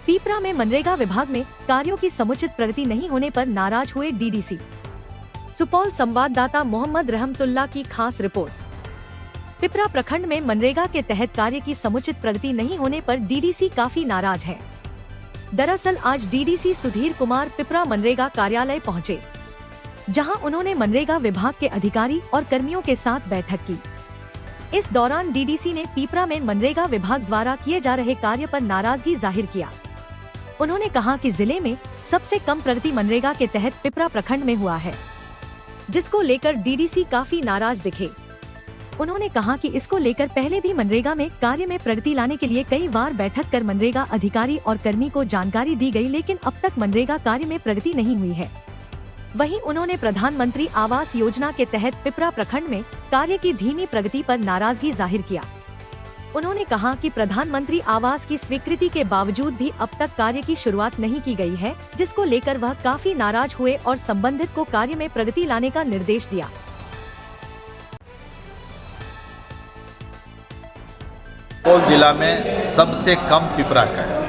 पीपरा में मनरेगा विभाग में कार्यों की समुचित प्रगति नहीं होने पर नाराज हुए डीडीसी। सुपौल संवाददाता मोहम्मद रहमतुल्लाह की खास रिपोर्ट। पिपरा प्रखंड में मनरेगा के तहत कार्य की समुचित प्रगति नहीं होने पर डीडीसी काफी नाराज है। दरअसल आज डीडीसी सुधीर कुमार पिपरा मनरेगा कार्यालय पहुंचे, जहां उन्होंने मनरेगा विभाग के अधिकारी और कर्मियों के साथ बैठक की। इस दौरान डीडीसी ने पीपरा में मनरेगा विभाग द्वारा किए जा रहे कार्य पर नाराजगी जाहिर किया। उन्होंने कहा कि जिले में सबसे कम प्रगति मनरेगा के तहत पिपरा प्रखंड में हुआ है, जिसको लेकर डीडीसी काफी नाराज दिखे। उन्होंने कहा कि इसको लेकर पहले भी मनरेगा में कार्य में प्रगति लाने के लिए कई बार बैठक कर मनरेगा अधिकारी और कर्मी को जानकारी दी गई, लेकिन अब तक मनरेगा कार्य में प्रगति नहीं हुई है। वहीं उन्होंने प्रधानमंत्री आवास योजना के तहत पिपरा प्रखंड में कार्य की धीमी प्रगति पर नाराजगी जाहिर किया। उन्होंने कहा कि प्रधानमंत्री आवास की स्वीकृति के बावजूद भी अब तक कार्य की शुरुआत नहीं की गई है, जिसको लेकर वह काफी नाराज हुए और संबंधित को कार्य में प्रगति लाने का निर्देश दिया। सुपौल जिला में सबसे कम पिपरा का है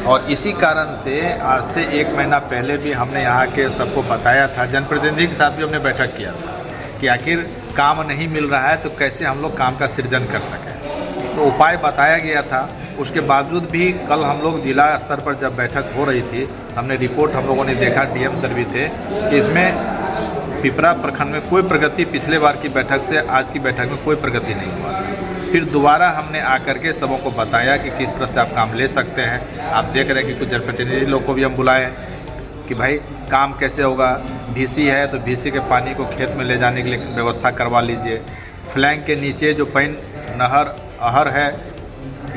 और इसी कारण से आज से 1 महीना पहले भी हमने यहाँ के सबको बताया था, जनप्रतिनिधि के साथ भी हमने बैठक किया था कि आखिर काम नहीं मिल रहा है तो कैसे हम लोग काम का सृजन कर सकें। तो उपाय बताया गया था। उसके बावजूद भी कल हम लोग जिला स्तर पर जब बैठक हो रही थी, हमने रिपोर्ट हम लोगों ने देखा, डीएम सर भी थे, कि इसमें पिपरा प्रखंड में कोई प्रगति पिछले बार की बैठक से आज की बैठक में कोई प्रगति नहीं हुआ। फिर दोबारा हमने आकर के सबों को बताया कि किस तरह से आप काम ले सकते हैं। आप देख रहे हैं कि कुछ जनप्रतिनिधि लोग को भी हम बुलाए कि भाई काम कैसे होगा, भीसी है तो भीसी के पानी को खेत में ले जाने के लिए व्यवस्था करवा लीजिए। फ्लैंक के नीचे जो पैन नहर अहर है,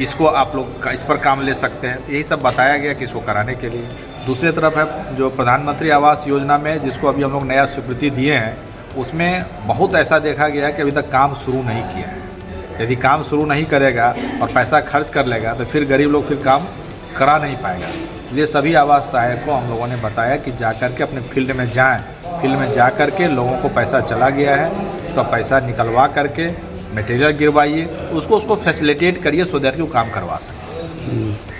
इसको आप लोग इस पर काम ले सकते हैं। यही सब बताया गया कि इसको कराने के लिए। दूसरी तरफ है जो प्रधानमंत्री आवास योजना में जिसको अभी हम लोग नया स्वीकृति दिए हैं, उसमें बहुत ऐसा देखा गया कि अभी तक काम शुरू नहीं किया है। यदि काम शुरू नहीं करेगा और पैसा खर्च कर लेगा तो फिर गरीब लोग फिर काम करा नहीं पाएगा। इसलिए सभी आवास सहायक को हम लोगों ने बताया कि जा कर के अपने फील्ड में जाएं। फील्ड में जा कर के लोगों को पैसा चला गया है, उसका पैसा निकलवा करके मटेरियल गिरवाइए, उसको फैसिलिटेट करिए सो दैट कि वो काम करवा सकें।